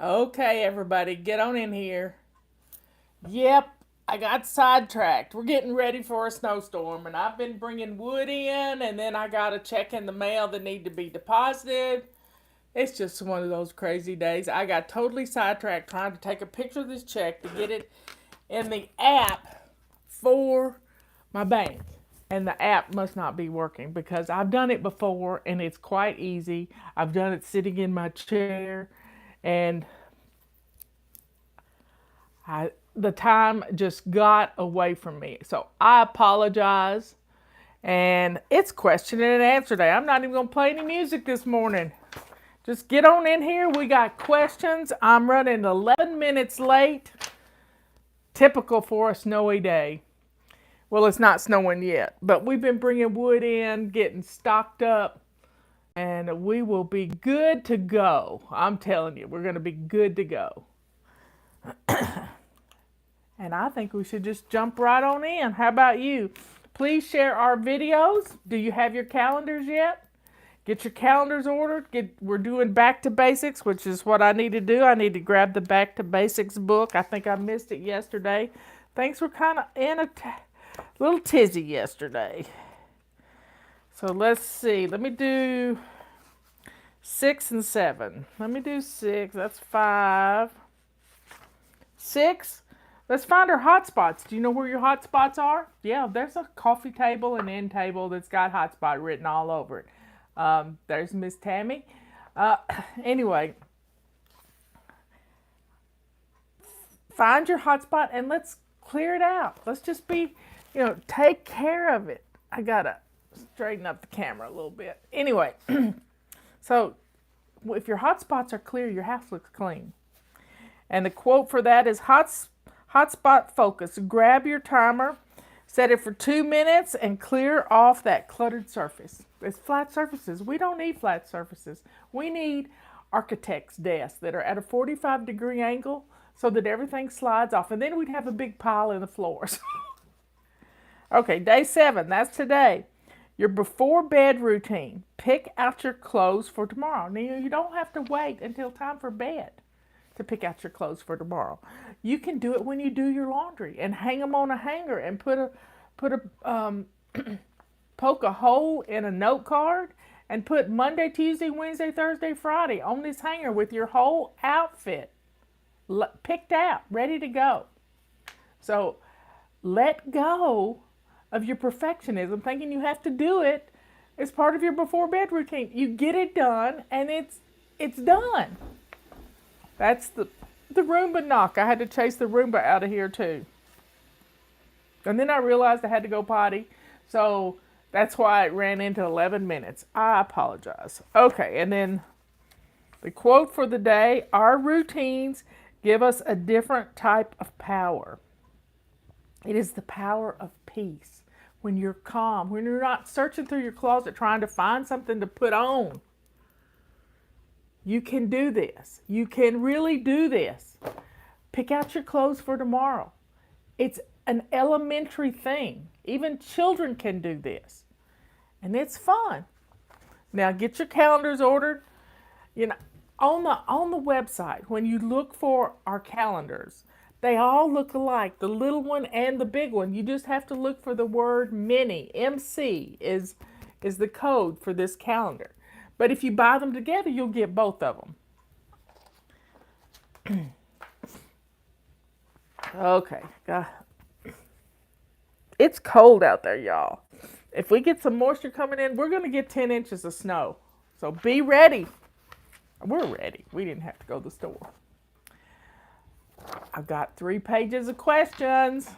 Okay, everybody, get on in here. Yep, I got sidetracked. We're getting ready for a snowstorm, and I've been bringing wood in, and then I got a check in the mail that need to be deposited. It's just one of those crazy days. I got totally sidetracked trying to take a picture of this check to get it in the app for my bank. And the app must not be working because I've done it before and it's quite easy. I've done it sitting in my chair, and the time just got away from me. So I apologize. And it's question and answer day. I'm not even going to play any music this morning. Just get on in here. We got questions. I'm running 11 minutes late. Typical for a snowy day. Well, it's not snowing yet, but we've been bringing wood in, getting stocked up, and we will be good to go. I'm telling you, we're going to be good to go. And I think we should just jump right on in. How about you? Please share our videos. Do you have your calendars yet? Get your calendars ordered. We're doing Back to Basics, which is what I need to do. I need to grab the Back to Basics book. I think I missed it yesterday. Things were kind of in a little tizzy yesterday. So let's see. Let me do 6 and 7. Let me do 6. That's 5. 6. Let's find our hotspots. Do you know where your hotspots are? Yeah, there's a coffee table and end table that's got hotspot written all over it. There's Miss Tammy. Uh, anyway, find your hotspot and let's clear it out. Let's just be, take care of it. I gotta straighten up the camera a little bit. Anyway, so if your hotspots are clear, your house looks clean. And the quote for that is hotspot focus. Grab your timer, set it for 2 minutes, and clear off that cluttered surface. It's flat surfaces. We don't need flat surfaces. We need architect's desks that are at a 45-degree angle so that everything slides off. And then we'd have a big pile in the floors. Okay, day 7. That's today. Your before bed routine. Pick out your clothes for tomorrow. Now, you don't have to wait until time for bed to pick out your clothes for tomorrow. You can do it when you do your laundry and hang them on a hanger and poke a hole in a note card and put Monday, Tuesday, Wednesday, Thursday, Friday on this hanger with your whole outfit picked out, ready to go. So let go of your perfectionism, thinking you have to do it as part of your before bed routine. You get it done and it's done. That's the Roomba knock. I had to chase the Roomba out of here too. And then I realized I had to go potty. So that's why it ran into 11 minutes. I apologize. Okay, and then the quote for the day, our routines give us a different type of power. It is the power of peace. When you're calm, when you're not searching through your closet trying to find something to put on. You can do this. You can really do this. Pick out your clothes for tomorrow. It's an elementary thing. Even children can do this. And it's fun. Now get your calendars ordered. On the website, when you look for our calendars, they all look alike, the little one and the big one. You just have to look for the word mini. MC is the code for this calendar. But if you buy them together, you'll get both of them. Okay. It's cold out there, y'all. If we get some moisture coming in, we're going to get 10 inches of snow. So be ready. We're ready. We didn't have to go to the store. I've got 3 pages of questions.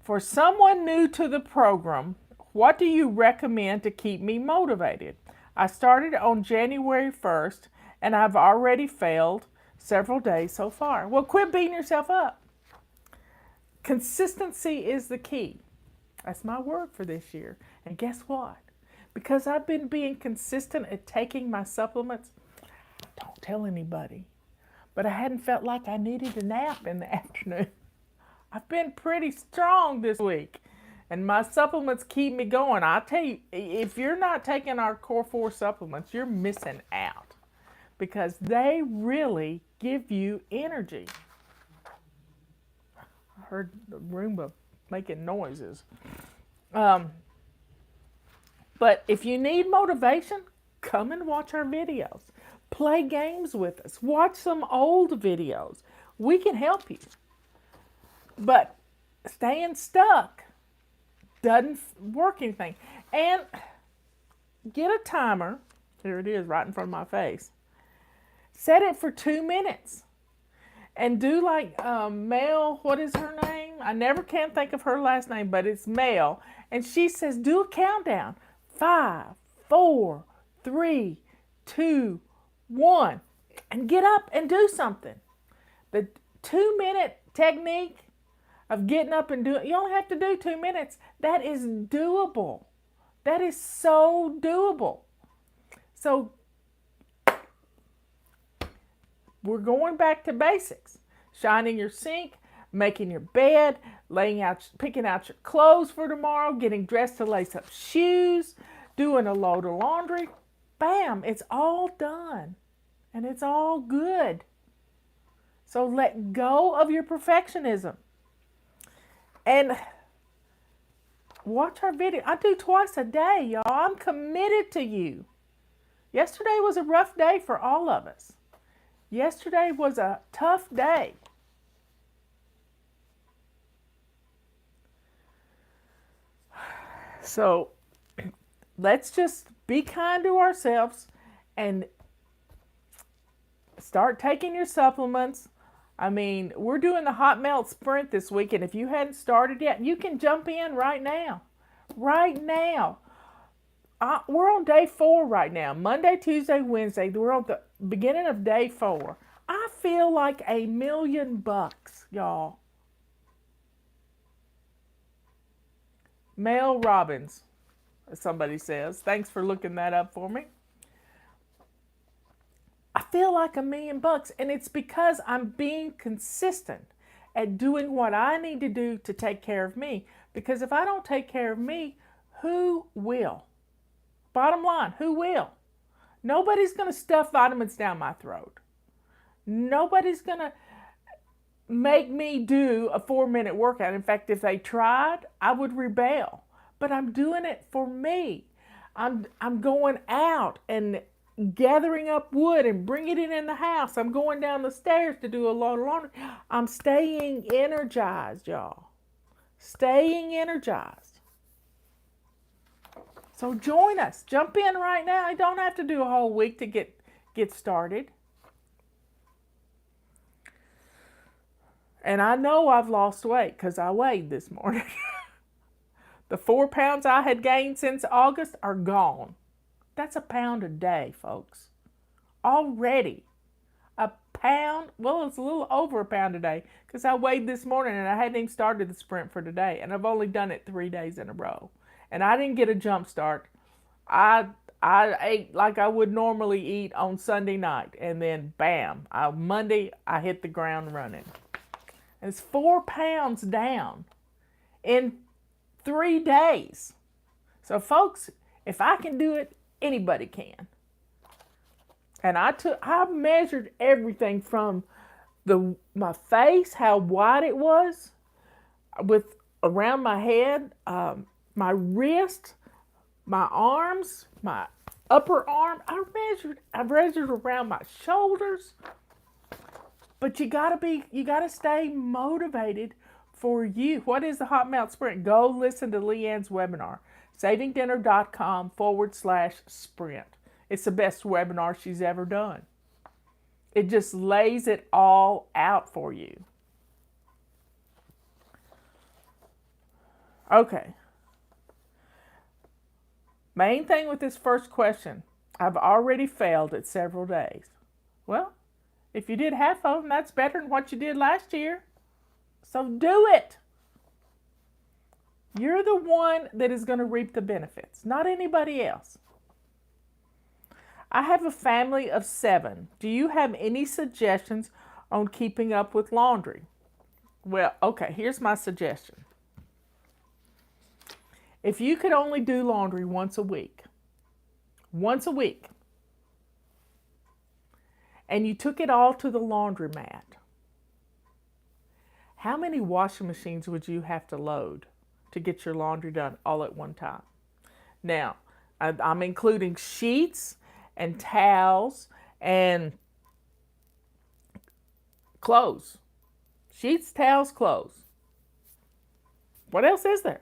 For someone new to the program, what do you recommend to keep me motivated? I started on January 1st and I've already failed several days so far. Well, quit beating yourself up. Consistency is the key. That's my word for this year. And guess what? Because I've been being consistent at taking my supplements, don't tell anybody, but I hadn't felt like I needed a nap in the afternoon. I've been pretty strong this week. And my supplements keep me going. I'll tell you, if you're not taking our Core 4 supplements, you're missing out. because they really give you energy. I heard the Roomba making noises. But if you need motivation, come and watch our videos. Play games with us. Watch some old videos. We can help you. But staying stuck doesn't work anything. And get a timer. Here it is right in front of my face. Set it for 2 minutes. And do like Mel, what is her name? I never can think of her last name, but it's Mel. And she says, do a countdown. 5, 4, 3, 2, 1. And get up and do something. The 2-minute technique of getting up and doing, you only have to do 2 minutes. That is doable. That is so doable. So we're going back to basics. Shining your sink, making your bed, picking out your clothes for tomorrow, getting dressed to lace up shoes, doing a load of laundry. Bam, it's all done. And it's all good. So let go of your perfectionism. And watch our video. I do twice a day, y'all. I'm committed to you. Yesterday was a rough day for all of us. Yesterday was a tough day. So let's just be kind to ourselves and start taking your supplements. I mean, we're doing the Hot Melt Sprint this week, and if you hadn't started yet, you can jump in right now. Right now. We're on day 4 right now. Monday, Tuesday, Wednesday. We're on the beginning of day 4. I feel like $1,000,000, y'all. Mel Robbins, as somebody says. Thanks for looking that up for me. I feel like $1,000,000, and it's because I'm being consistent at doing what I need to do to take care of me. Because if I don't take care of me, who will? Bottom line, who will? Nobody's going to stuff vitamins down my throat. Nobody's going to make me do a 4-minute workout. In fact, if they tried, I would rebel. But I'm doing it for me. I'm going out and gathering up wood and bringing it in the house. I'm going down the stairs to do a load of laundry. I'm staying energized, y'all. Staying energized. So join us. Jump in right now. You don't have to do a whole week to get started. And I know I've lost weight because I weighed this morning. The 4 pounds I had gained since August are gone. That's a pound a day, folks. Already. A pound, well, it's a little over a pound a day because I weighed this morning and I hadn't even started the sprint for today. And I've only done it 3 days in a row. And I didn't get a jump start. I ate like I would normally eat on Sunday night. And then, bam, Monday, I hit the ground running. And it's 4 pounds down in 3 days. So, folks, if I can do it, anybody can. And I measured everything from my face, how wide it was, with around my head, my wrist, my arms, my upper arm. I measured around my shoulders. But you gotta stay motivated for you. What is the Hot Melt Sprint? Go listen to Leanne's webinar, savingdinner.com/sprint. It's the best webinar she's ever done. It just lays it all out for you. Okay. Main thing with this first question, I've already failed at several days. Well, if you did half of them, that's better than what you did last year. So do it. You're the one that is going to reap the benefits, not anybody else. I have a family of 7. Do you have any suggestions on keeping up with laundry? Well, okay, here's my suggestion. If you could only do laundry once a week, and you took it all to the laundromat, how many washing machines would you have to load to get your laundry done all at one time? Now, I'm including sheets and towels and clothes. Sheets, towels, clothes. What else is there?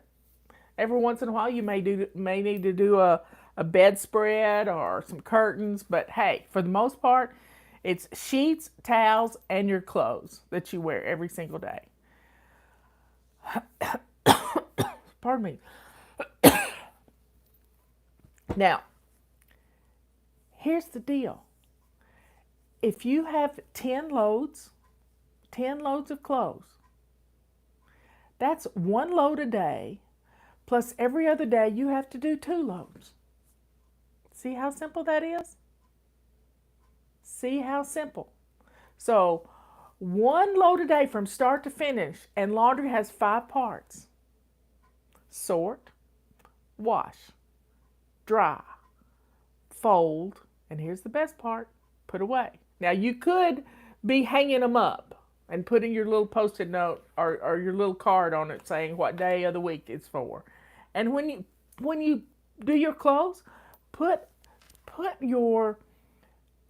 Every once in a while, you may need to do a bedspread or some curtains, but hey, for the most part, it's sheets, towels, and your clothes that you wear every single day. Pardon me. Now, here's the deal. If you have 10 loads of clothes, that's 1 load a day, plus every other day you have to do 2 loads. See how simple that is? See how simple? So 1 load a day from start to finish, and laundry has 5 parts. Sort, wash, dry, fold, and here's the best part, put away. Now you could be hanging them up and putting your little Post-it note or your little card on it saying what day of the week it's for. And when you do your clothes, put your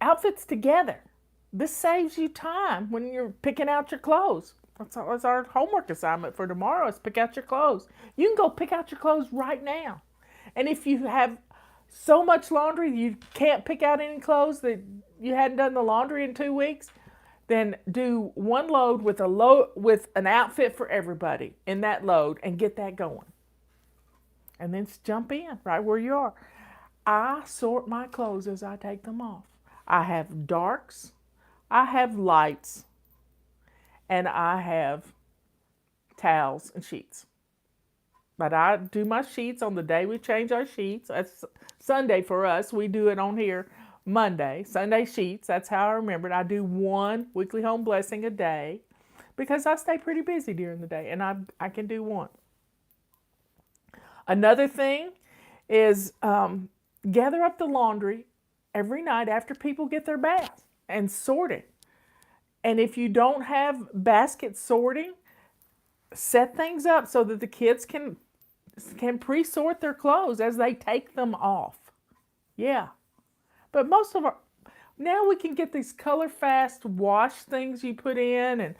outfits together. This saves you time when you're picking out your clothes. That's our homework assignment for tomorrow, is pick out your clothes. You can go pick out your clothes right now. And if you have so much laundry you can't pick out any clothes, that you hadn't done the laundry in 2 weeks, then do 1 load with an outfit for everybody in that load and get that going. And then jump in right where you are. I sort my clothes as I take them off. I have darks, I have lights, and I have towels and sheets. But I do my sheets on the day we change our sheets. That's Sunday for us. We do it on here Monday. Sunday sheets, that's how I remember it. I do 1 weekly home blessing a day because I stay pretty busy during the day, and I can do 1. Another thing is gather up the laundry every night after people get their bath and sort it. And if you don't have basket sorting, set things up so that the kids can pre-sort their clothes as they take them off. Yeah. But now we can get these color fast wash things you put in, and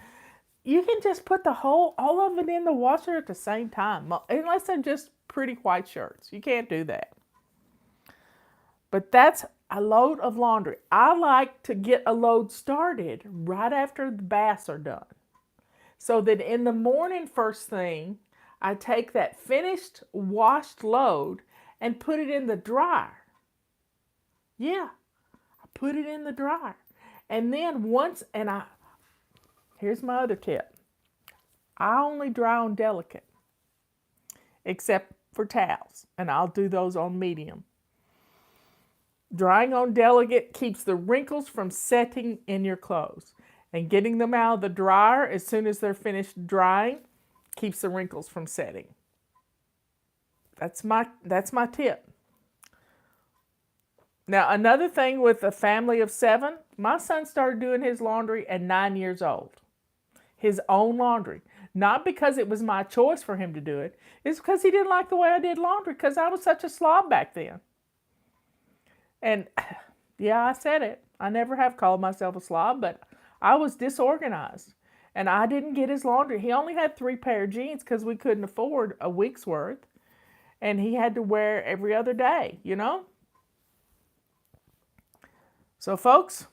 you can just put all of it in the washer at the same time, unless they're just pretty white shirts. You can't do that. But that's a load of laundry. I like to get a load started right after the baths are done, so that in the morning, first thing, I take that finished washed load and put it in the dryer. Yeah, I put it in the dryer. And then here's my other tip. I only dry on delicate, except for towels, and I'll do those on medium. Drying on delicate keeps the wrinkles from setting in your clothes, and getting them out of the dryer as soon as they're finished drying keeps the wrinkles from setting. That's my tip. Now, another thing with a family of 7, my son started doing his laundry at 9 years old. His own laundry. Not because it was my choice for him to do it. It's because he didn't like the way I did laundry, because I was such a slob back then. And yeah, I said it. I never have called myself a slob, but I was disorganized. And I didn't get his laundry. He only had 3 pair of jeans because we couldn't afford a week's worth. And he had to wear every other day, you know? So folks,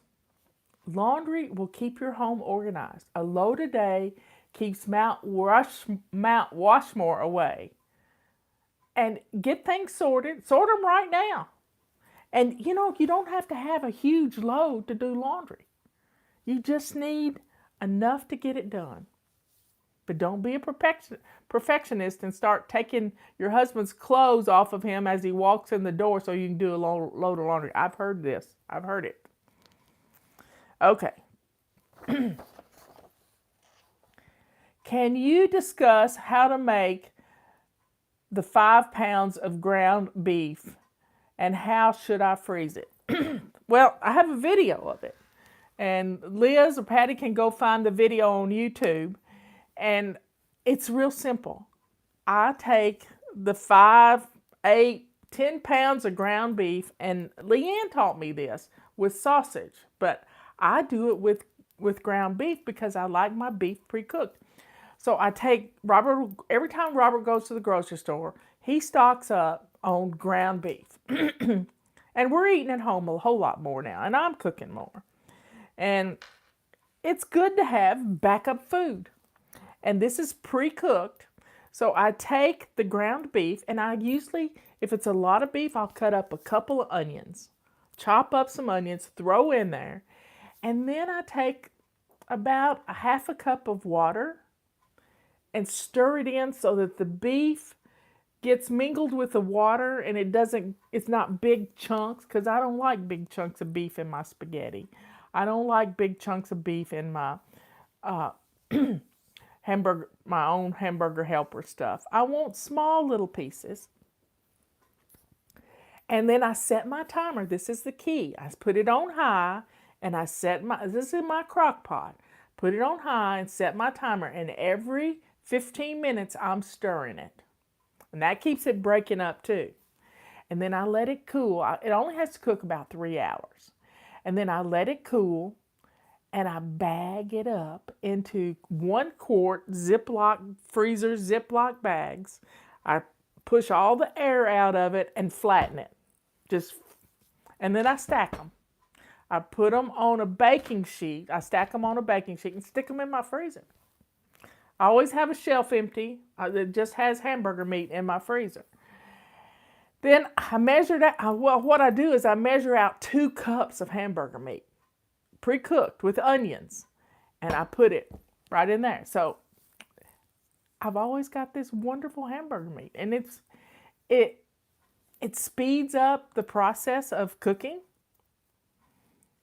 laundry will keep your home organized. A load a day keeps Mount Washmore away. And get things sorted. Sort them right now. And you know, you don't have to have a huge load to do laundry. You just need enough to get it done. But don't be a perfectionist and start taking your husband's clothes off of him as he walks in the door so you can do a load of laundry. I've heard this. I've heard it. Okay. Can you discuss how to make the 5 pounds of ground beef, and how should I freeze it? Well, I have a video of it. And Liz or Patty can go find the video on YouTube. And it's real simple. I take the 5, 8, 10 pounds of ground beef, and Leanne taught me this with sausage, but I do it with ground beef because I like my beef pre-cooked. So I take Robert, every time Robert goes to the grocery store, he stocks up on ground beef. And we're eating at home a whole lot more now, and I'm cooking more. And it's good to have backup food. And this is pre-cooked. So I take the ground beef, and I usually, if it's a lot of beef, I'll cut up a couple of onions, chop up some onions, throw in there, and then I take about a half a cup of water and stir it in so that the beef gets mingled with the water and it's not big chunks, because I don't like big chunks of beef in my spaghetti. I don't like big chunks of beef in my my own hamburger helper stuff. I want small little pieces. And then I set my timer. This is the key. I put it on high, and this is in my crock pot. Put it on high and set my timer, and every 15 minutes I'm stirring it. And that keeps it breaking up too. And then I let it cool. It only has to cook about 3 hours. And then I let it cool, and I bag it up into 1 quart freezer Ziploc bags. I push all the air out of it and flatten it. And then I stack them. I put them on a baking sheet. I stack them on a baking sheet and stick them in my freezer. I always have a shelf empty that just has hamburger meat in my freezer. Then I measure that. What I do is I measure out 2 cups of hamburger meat, pre-cooked with onions, and I put it right in there. So I've always got this wonderful hamburger meat, and it speeds up the process of cooking.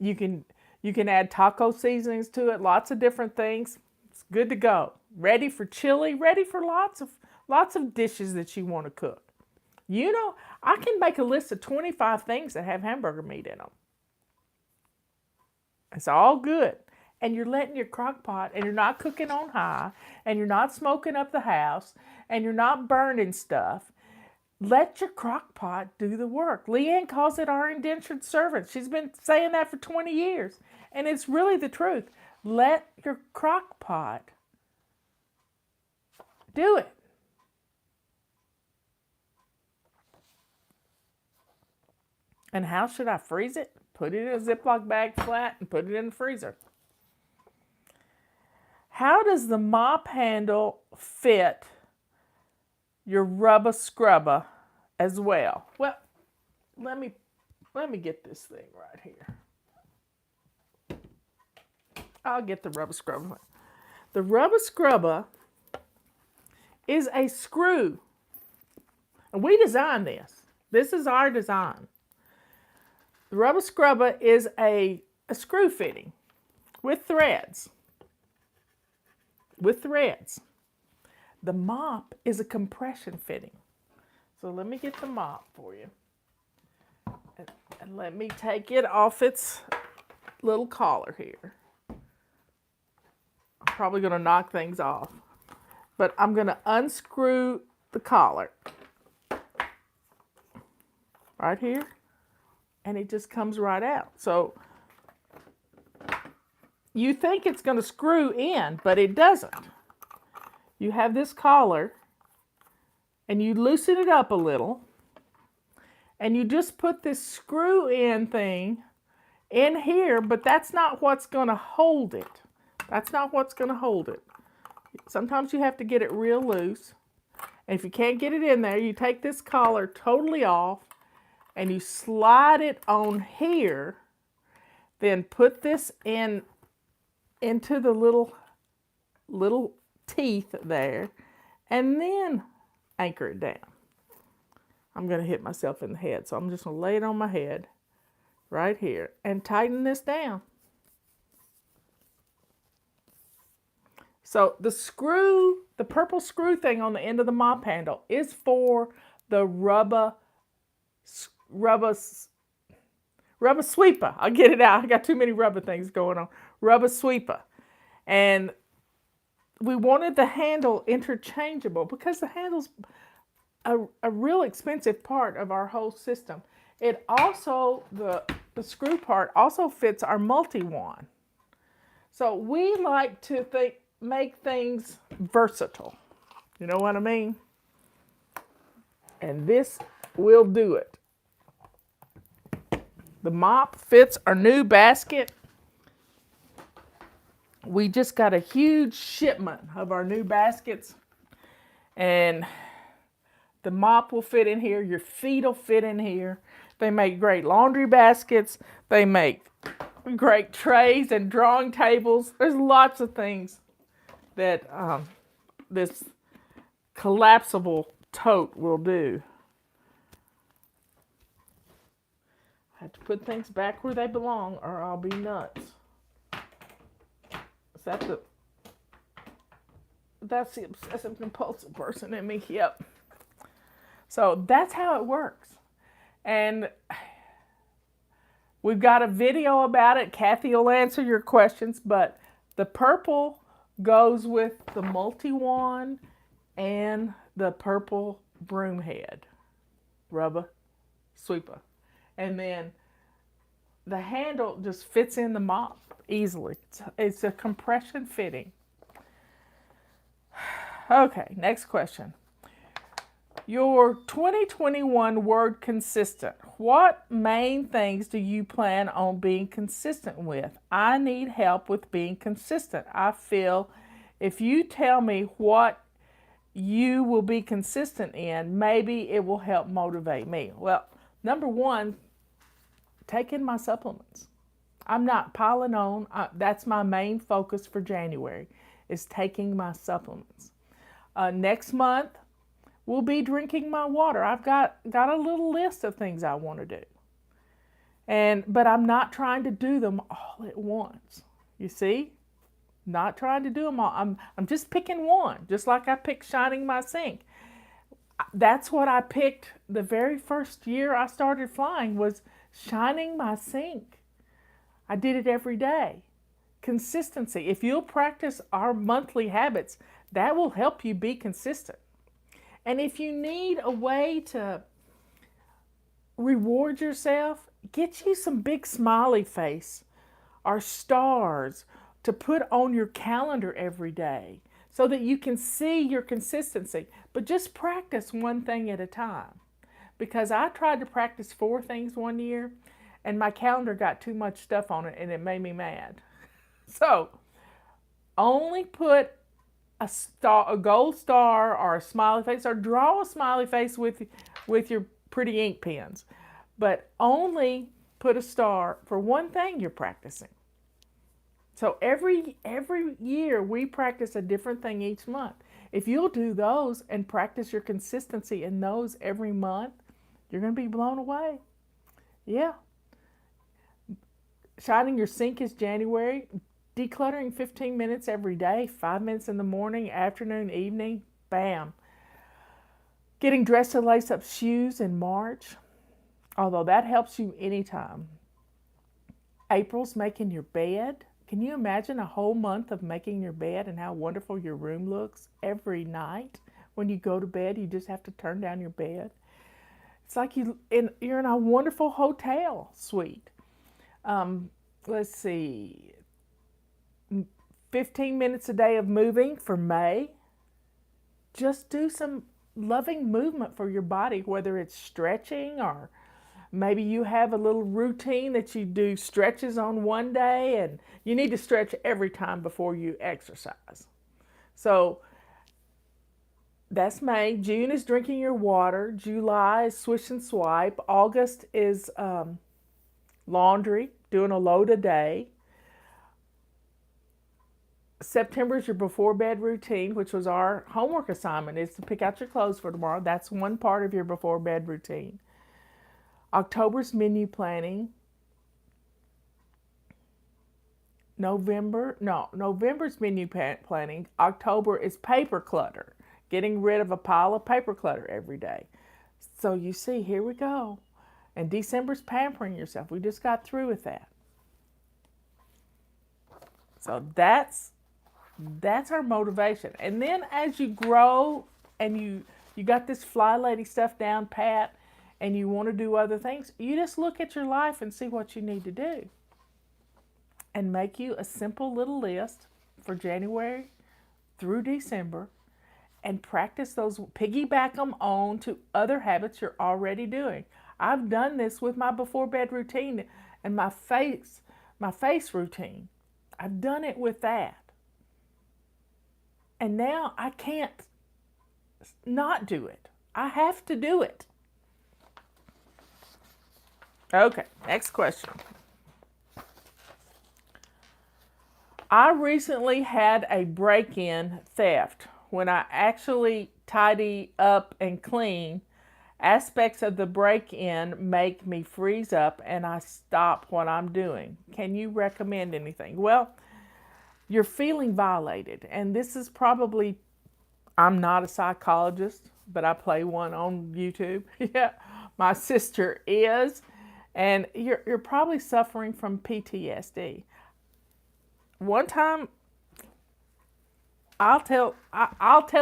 You can add taco seasonings to it, lots of different things. It's good to go. Ready for chili, ready for lots of dishes that you want to cook. You know, I can make a list of 25 things that have hamburger meat in them. It's all good. And you're letting your crock pot, and you're not cooking on high, and you're not smoking up the house, and you're not burning stuff. Let your crock pot do the work. Leanne calls it our indentured servant. She's been saying that for 20 years. And it's really the truth. Let your crock pot do it. And how should I freeze it? Put it in a Ziploc bag flat and put it in the freezer. How does the mop handle fit your rubber scrubber as well? Well, let me get this thing right here. I'll get the rubber scrubber. The rubber scrubber is a screw. And we designed this. This is our design. The rubber scrubber is a screw fitting with threads. The mop is a compression fitting. So let me get the mop for you. And let me take it off its little collar here. I'm probably going to knock things off. But I'm going to unscrew the collar. Right here. And it just comes right out. So you think it's going to screw in, but it doesn't. You have this collar, and you loosen it up a little, and you just put this screw in thing in here, but that's not what's going to hold it. That's not what's going to hold it. Sometimes you have to get it real loose. And if you can't get it in there, you take this collar totally off, and you slide it on here, then put this into the little teeth there, and then anchor it down. I'm going to hit myself in the head, so I'm just going to lay it on my head right here and tighten this down. So the purple screw thing on the end of the mop handle is for the rubber Rubber sweeper. I'll get it out. I got too many rubber things going on. Rubber sweeper. And we wanted the handle interchangeable because the handle's a real expensive part of our whole system. It also, the screw part also fits our multi-wand. So we like to make things versatile. You know what I mean? And this will do it. The mop fits our new basket. We just got a huge shipment of our new baskets. And the mop will fit in here. Your feet will fit in here. They make great laundry baskets. They make great trays and drawing tables. There's lots of things that this collapsible tote will do. I have to put things back where they belong or I'll be nuts. Is that that's the obsessive compulsive person in me? Yep. So that's how it works. And we've got a video about it. Kathy will answer your questions, but the purple goes with the multi-wand and the purple broom head, rubber sweeper. And then the handle just fits in the mop easily. It's a compression fitting. Okay, next question. Your 2021 word consistent. What main things do you plan on being consistent with? I need help with being consistent. I feel if you tell me what you will be consistent in, maybe it will help motivate me. Well, number one, taking my supplements. I'm not piling on. That's my main focus for January, is taking my supplements. Next month, we'll be drinking my water. I've got a little list of things I want to do. But I'm not trying to do them all at once. You see? Not trying to do them all. I'm just picking one, just like I picked shining my sink. That's what I picked the very first year I started flying, was shining my sink. I did it every day. Consistency. If you'll practice our monthly habits, that will help you be consistent. And if you need a way to reward yourself, get you some big smiley face or stars to put on your calendar every day so that you can see your consistency. But just practice one thing at a time. Because I tried to practice 4 things one year and my calendar got too much stuff on it and it made me mad. So only put a gold star or a smiley face, or draw a smiley face with your pretty ink pens. But only put a star for one thing you're practicing. So every year we practice a different thing each month. If you'll do those and practice your consistency in those every month, you're going to be blown away. Yeah. Shining your sink is January. Decluttering 15 minutes every day, 5 minutes in the morning, afternoon, evening, bam. Getting dressed to lace up shoes in March, although that helps you anytime. April's making your bed. Can you imagine a whole month of making your bed and how wonderful your room looks every night? When you go to bed, you just have to turn down your bed. It's like you're in a wonderful hotel suite. Let's see. 15 minutes a day of moving for May. Just do some loving movement for your body, whether it's stretching or maybe you have a little routine that you do stretches on one day, and you need to stretch every time before you exercise. So that's May. June is drinking your water. July is swish and swipe. August is laundry, doing a load a day. September is your before bed routine, which was our homework assignment, is to pick out your clothes for tomorrow. That's one part of your before bed routine. October's menu planning. November's menu planning. October is paper clutter, getting rid of a pile of paper clutter every day. So you see, here we go. And December's pampering yourself. We just got through with that. So that's our motivation. And then as you grow and you got this FlyLady stuff down pat and you want to do other things, you just look at your life and see what you need to do. And make you a simple little list for January through December and practice those, piggyback them on to other habits you're already doing. I've done this with my before bed routine and my face routine. I've done it with that. And now I can't not do it. I have to do it. Okay, next question. I recently had a break-in theft. When I actually tidy up and clean, aspects of the break-in make me freeze up and I stop what I'm doing. Can you recommend anything? Well, you're feeling violated, and this is probably, I'm not a psychologist, but I play one on YouTube. Yeah, my sister is, and you're probably suffering from PTSD. One time, I'll tell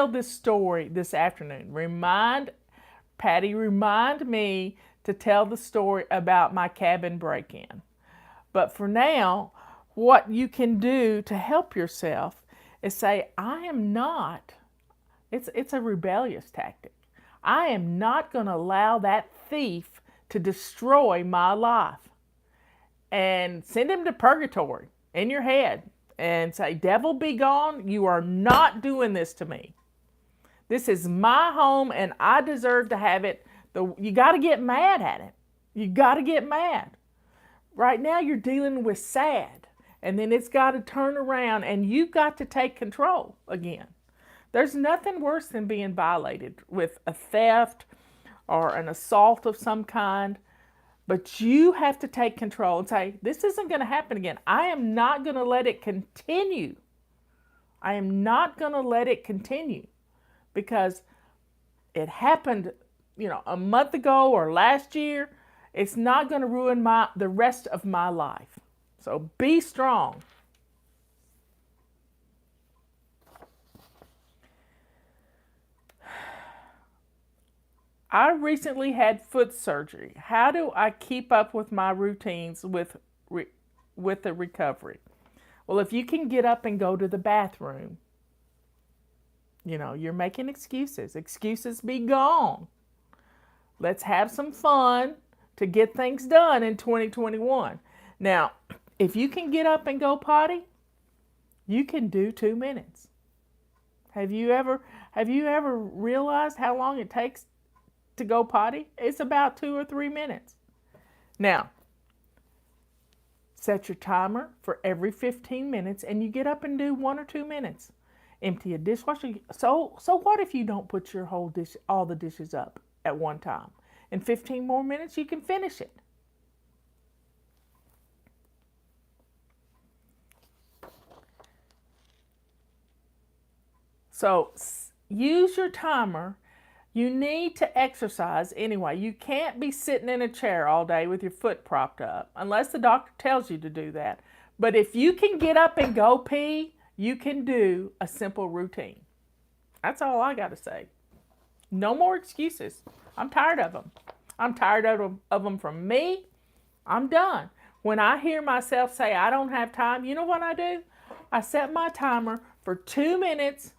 this story this afternoon. Remind me to tell the story about my cabin break-in. But for now, what you can do to help yourself is say, I am not, it's a rebellious tactic. I am not going to allow that thief to destroy my life. And send him to purgatory in your head and say, devil be gone, you are not doing this to me. This is my home and I deserve to have it. You got to get mad at it. You got to get mad. Right now you're dealing with sad, and then it's got to turn around and you've got to take control again. There's nothing worse than being violated with a theft or an assault of some kind. But you have to take control and say, this isn't going to happen again. I am not going to let it continue. I am not going to let it continue because it happened, a month ago or last year. It's not going to ruin the rest of my life. So be strong. I recently had foot surgery. How do I keep up with my routines with the recovery? Well, if you can get up and go to the bathroom, you're making excuses. Excuses be gone. Let's have some fun to get things done in 2021. Now, if you can get up and go potty, you can do 2 minutes. Have you ever realized how long it takes to go potty? It's about 2 or 3 minutes. Now, set your timer for every 15 minutes and you get up and do 1 or 2 minutes. Empty a dishwasher. So what if you don't put your all the dishes up at one time? In 15 more minutes, you can finish it. So use your timer. You need to exercise anyway. You can't be sitting in a chair all day with your foot propped up unless the doctor tells you to do that. But if you can get up and go pee, you can do a simple routine. That's all I got to say. No more excuses. I'm tired of them. I'm tired of them from me. I'm done. When I hear myself say I don't have time, you know what I do? I set my timer for 2 minutes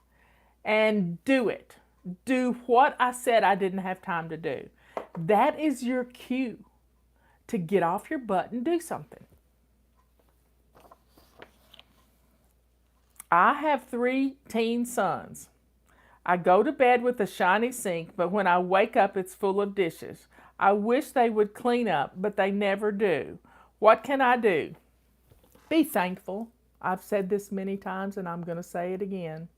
and do it. Do what I said I didn't have time to do. That is your cue to get off your butt and do something. I have 3 teen sons. I go to bed with a shiny sink, but when I wake up, it's full of dishes. I wish they would clean up, but they never do. What can I do? Be thankful. I've said this many times and I'm going to say it again.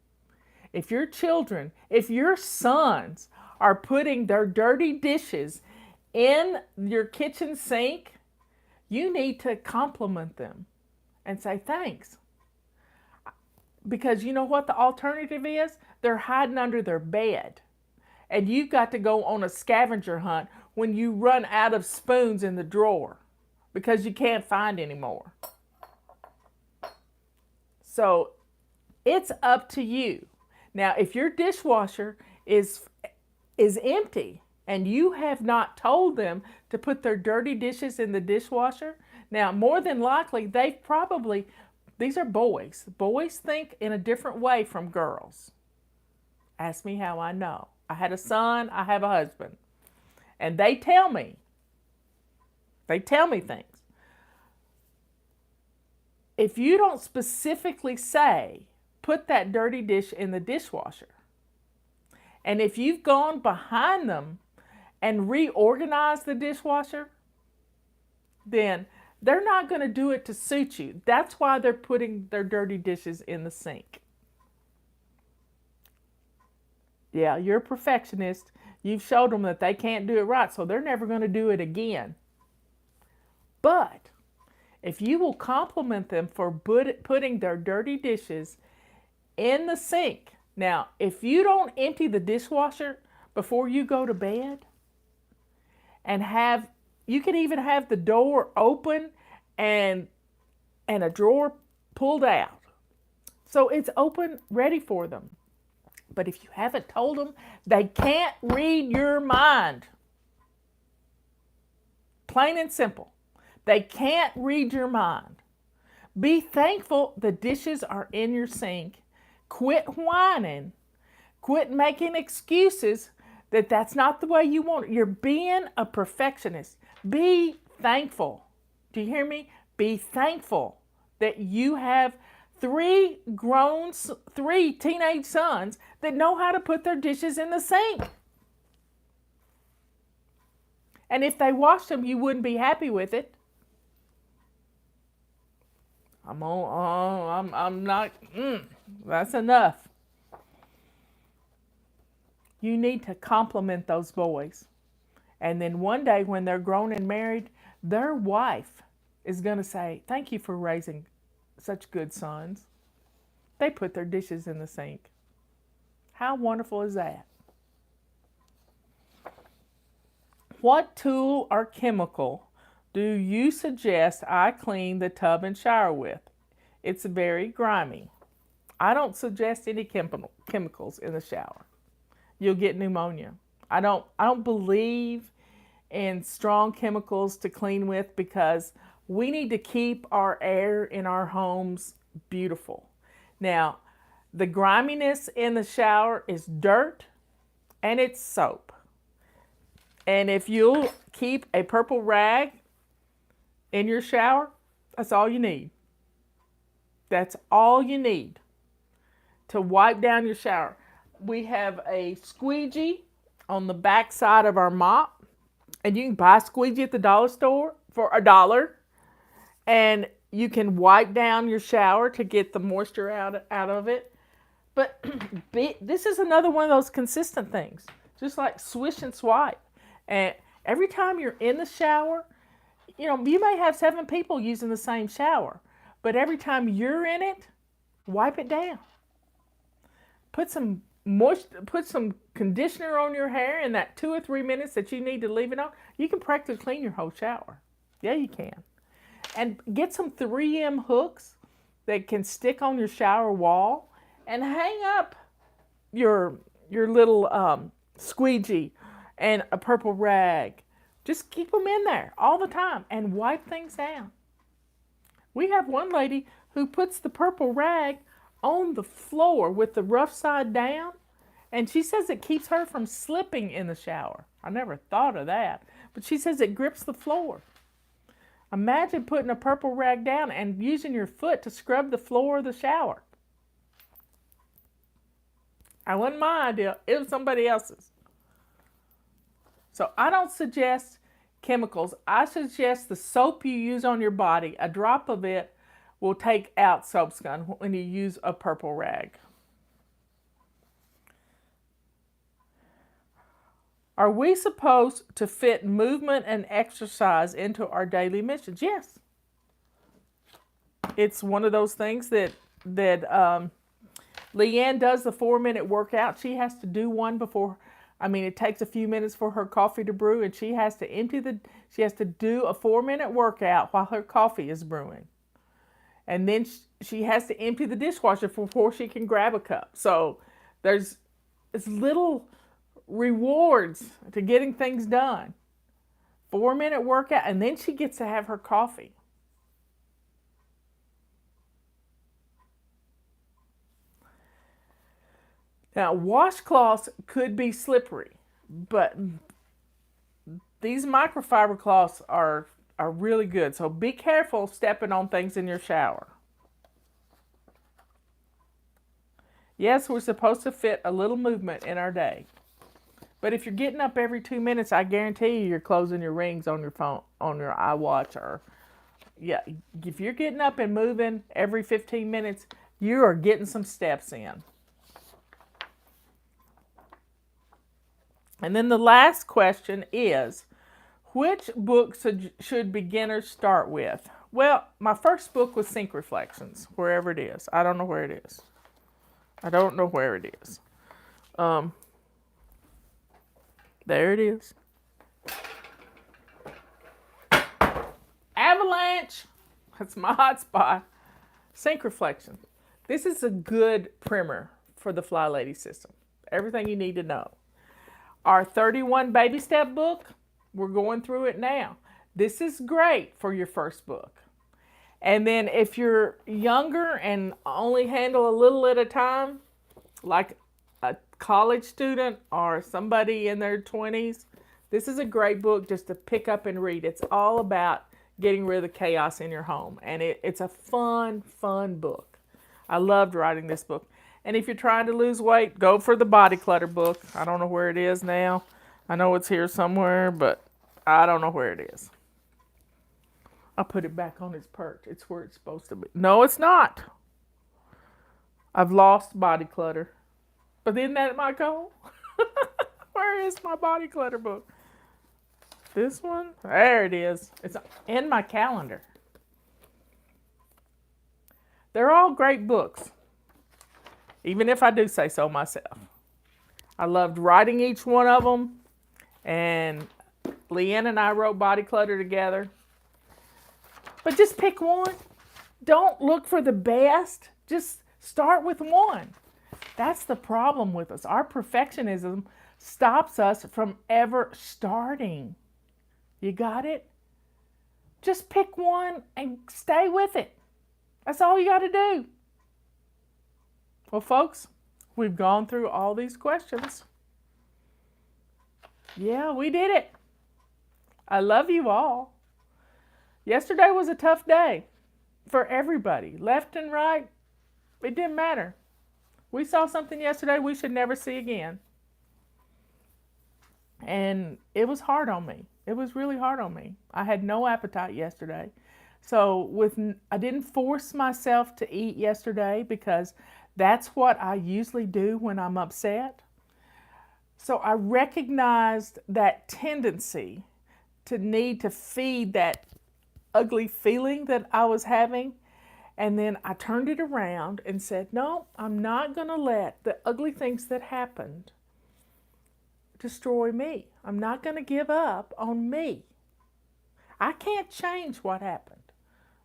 If your children, if your sons are putting their dirty dishes in your kitchen sink, you need to compliment them and say thanks. Because you know what the alternative is? They're hiding under their bed. And you've got to go on a scavenger hunt when you run out of spoons in the drawer because you can't find any more. So it's up to you. Now, if your dishwasher is empty and you have not told them to put their dirty dishes in the dishwasher, now more than likely they've probably, these are boys. Boys think in a different way from girls. Ask me how I know. I had a son, I have a husband. And they tell me things. If you don't specifically say, put that dirty dish in the dishwasher, and if you've gone behind them and reorganized the dishwasher, then they're not going to do it to suit you. That's why they're putting their dirty dishes in the sink. Yeah, you're a perfectionist. You've showed them that they can't do it right, so they're never going to do it again. But if you will compliment them for putting their dirty dishes in the sink. Now, if you don't empty the dishwasher before you go to bed, and you can even have the door open and a drawer pulled out. So it's open, ready for them. But if you haven't told them, they can't read your mind. Plain and simple. They can't read your mind. Be thankful the dishes are in your sink. Quit whining. Quit making excuses that that's not the way you want it. You're being a perfectionist. Be thankful. Do you hear me? Be thankful that you have three teenage sons that know how to put their dishes in the sink. And if they washed them, you wouldn't be happy with it. I'm not, that's enough. You need to compliment those boys. And then one day when they're grown and married, their wife is going to say, thank you for raising such good sons. They put their dishes in the sink. How wonderful is that? What tool or chemical do you suggest I clean the tub and shower with? It's very grimy. I don't suggest any chemicals in the shower. You'll get pneumonia. I don't believe in strong chemicals to clean with because we need to keep our air in our homes beautiful. Now, the griminess in the shower is dirt and it's soap. And if you'll keep a purple rag in your shower, that's all you need. That's all you need to wipe down your shower. We have a squeegee on the back side of our mop, and you can buy a squeegee at the dollar store for $1, and you can wipe down your shower to get the moisture out of it. But this is another one of those consistent things, just like swish and swipe. And every time you're in the shower, you may have 7 people using the same shower, but every time you're in it, wipe it down. Put some conditioner on your hair in that 2 or 3 minutes that you need to leave it on. You can practically clean your whole shower. Yeah, you can. And get some 3M hooks that can stick on your shower wall and hang up your little squeegee and a purple rag. Just keep them in there all the time and wipe things down. We have one lady who puts the purple rag on the floor with the rough side down, and she says it keeps her from slipping in the shower. I never thought of that, but she says it grips the floor. Imagine putting a purple rag down and using your foot to scrub the floor of the shower. That wasn't my idea. It was somebody else's. So I don't suggest chemicals. I suggest the soap you use on your body. A drop of it will take out soap scum when you use a purple rag. Are we supposed to fit movement and exercise into our daily missions? Yes. It's one of those things that Leanne does the 4-minute workout. She has to do one before I mean, it takes a few minutes for her coffee to brew, and she has to do a 4-minute workout while her coffee is brewing. And then she has to empty the dishwasher before she can grab a cup. So there's little rewards to getting things done. 4-minute workout, and then she gets to have her coffee. Now, washcloths could be slippery, but these microfiber cloths are really good. So be careful stepping on things in your shower. Yes, we're supposed to fit a little movement in our day. But if you're getting up every 2 minutes, I guarantee you're closing your rings on your phone, on your iWatch, or yeah, if you're getting up and moving every 15 minutes, you are getting some steps in. And then the last question is, which book should beginners start with? Well, my first book was Sync Reflections, wherever it is. I don't know where it is. I don't know where it is. There it is. Avalanche. That's my hot spot. Sync Reflections. This is a good primer for the FlyLady system. Everything you need to know. Our 31 baby step book, we're going through it now. This is great for your first book. And then if you're younger and only handle a little at a time, like a college student or somebody in their 20s, this is a great book just to pick up and read. It's all about getting rid of the chaos in your home. And it's a fun book. I loved writing this book. And if you're trying to lose weight, go for the Body Clutter book. I don't know where it is now. I know it's here somewhere, but I don't know where it is. I'll put it back on its perch. It's where it's supposed to be. No, it's not. I've lost Body Clutter. But isn't that my goal? Where is my Body Clutter book? This one? There it is. It's in my calendar. They're all great books, even if I do say so myself. I loved writing each one of them, and Leanne and I wrote Body Clutter together. But just pick one. Don't look for the best. Just start with one. That's the problem with us. Our perfectionism stops us from ever starting. You got it? Just pick one and stay with it. That's all you got to do. Well, folks, we've gone through all these questions. Yeah, we did it. I love you all. Yesterday was a tough day for everybody, left and right. It didn't matter. We saw something yesterday we should never see again. And it was hard on me. It was really hard on me. I had no appetite yesterday. So I didn't force myself to eat yesterday because that's what I usually do when I'm upset. So I recognized that tendency to need to feed that ugly feeling that I was having. And then I turned it around and said, no, I'm not going to let the ugly things that happened destroy me. I'm not going to give up on me. I can't change what happened.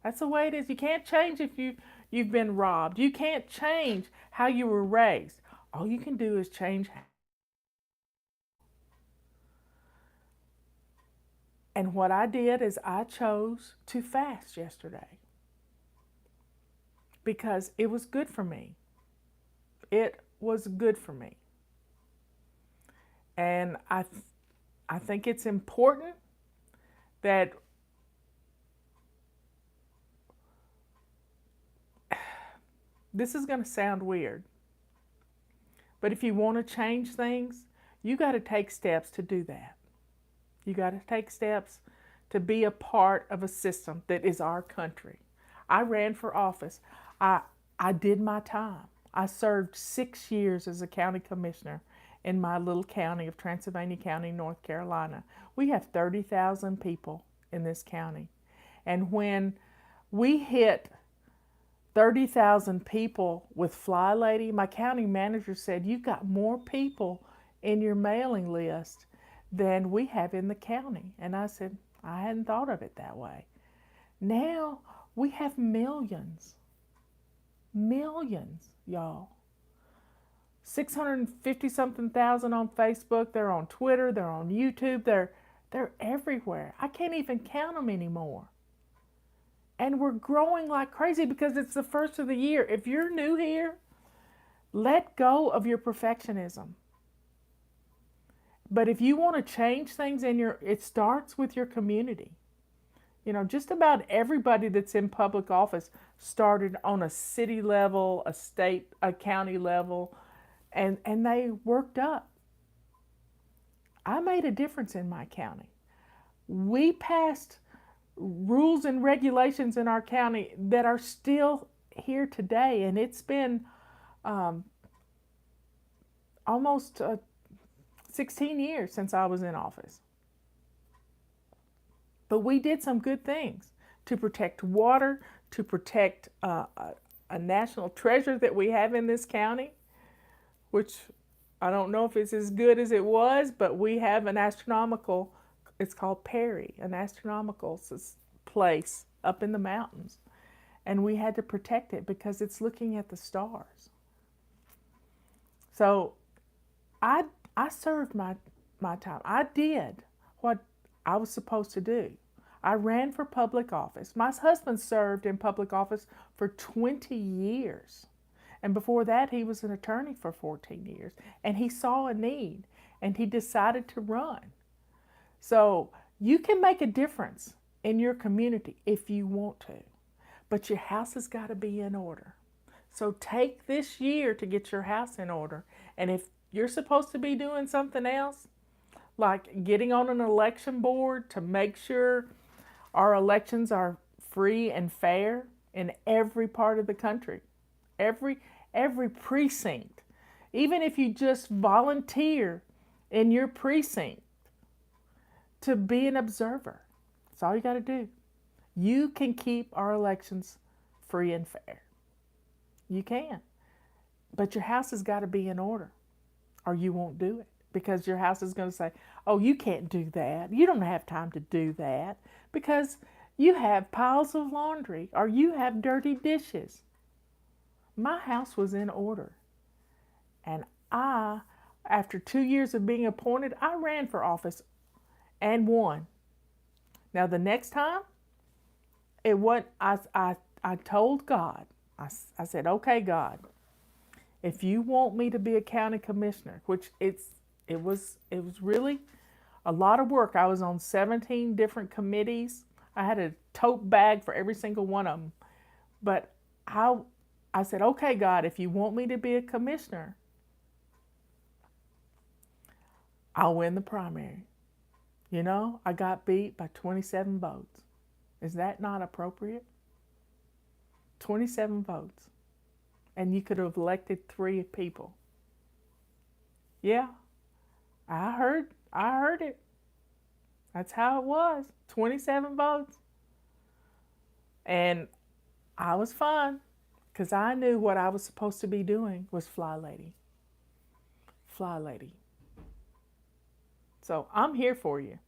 That's the way it is. You can't change if you've been robbed. You can't change how you were raised. All you can do is change. And what I did is I chose to fast yesterday because it was good for me. It was good for me. And I think it's important that this is going to sound weird, but if you want to change things, you got to take steps to do that. You got to take steps to be a part of a system that is our country. I ran for office. I did my time. I served 6 years as a county commissioner in my little county of Transylvania County, North Carolina. We have 30,000 people in this county. And when we hit 30,000 people with FlyLady, my county manager said, you've got more people in your mailing list than we have in the county. And I said, I hadn't thought of it that way. Now we have millions, y'all. 650 something thousand on Facebook. They're on Twitter. They're on YouTube. They're everywhere. I can't even count them anymore. And we're growing like crazy because it's the first of the year. If you're new here, let go of your perfectionism. But if you want to change things it starts with your community. You know, just about everybody that's in public office started on a city level, a state, a county level, and they worked up. I made a difference in my county. We passed rules and regulations in our county that are still here today, and it's been almost 16 years since I was in office. But we did some good things to protect water, to protect a national treasure that we have in this county, which I don't know if it's as good as it was, but we have an astronomical, it's called Perry, an astronomical place up in the mountains. And we had to protect it because it's looking at the stars. So I served my time. I did what I was supposed to do. I ran for public office. My husband served in public office for 20 years. And before that, he was an attorney for 14 years. And he saw a need, and he decided to run. So you can make a difference in your community if you want to. But your house has got to be in order. So take this year to get your house in order. And if you're supposed to be doing something else, like getting on an election board to make sure our elections are free and fair in every part of the country, every precinct, even if you just volunteer in your precinct to be an observer, that's all you got to do. You can keep our elections free and fair. You can. But your house has got to be in order, or you won't do it. Because your house is going to say, oh, you can't do that. You don't have time to do that because you have piles of laundry or you have dirty dishes. My house was in order. And after 2 years of being appointed, I ran for office and won. Now, the next time, I told God, I said, okay, God, if you want me to be a county commissioner, which it was really a lot of work. I was on 17 different committees. I had a tote bag for every single one of them. But I said, okay, God, if you want me to be a commissioner, I'll win the primary. You know, I got beat by 27 votes. Is that not appropriate? 27 votes. And you could have elected 3 people. Yeah. I heard it. That's how it was. 27 votes. And I was fine because I knew what I was supposed to be doing was FlyLady. FlyLady. So I'm here for you.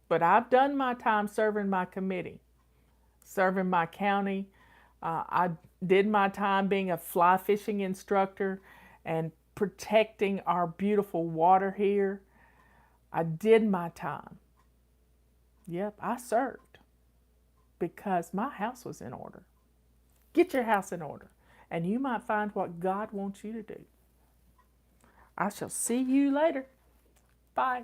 But I've done my time serving my committee, serving my county. I did my time being a fly fishing instructor and protecting our beautiful water here. I did my time. Yep, I served because my house was in order. Get your house in order, and you might find what God wants you to do. I shall see you later. Bye.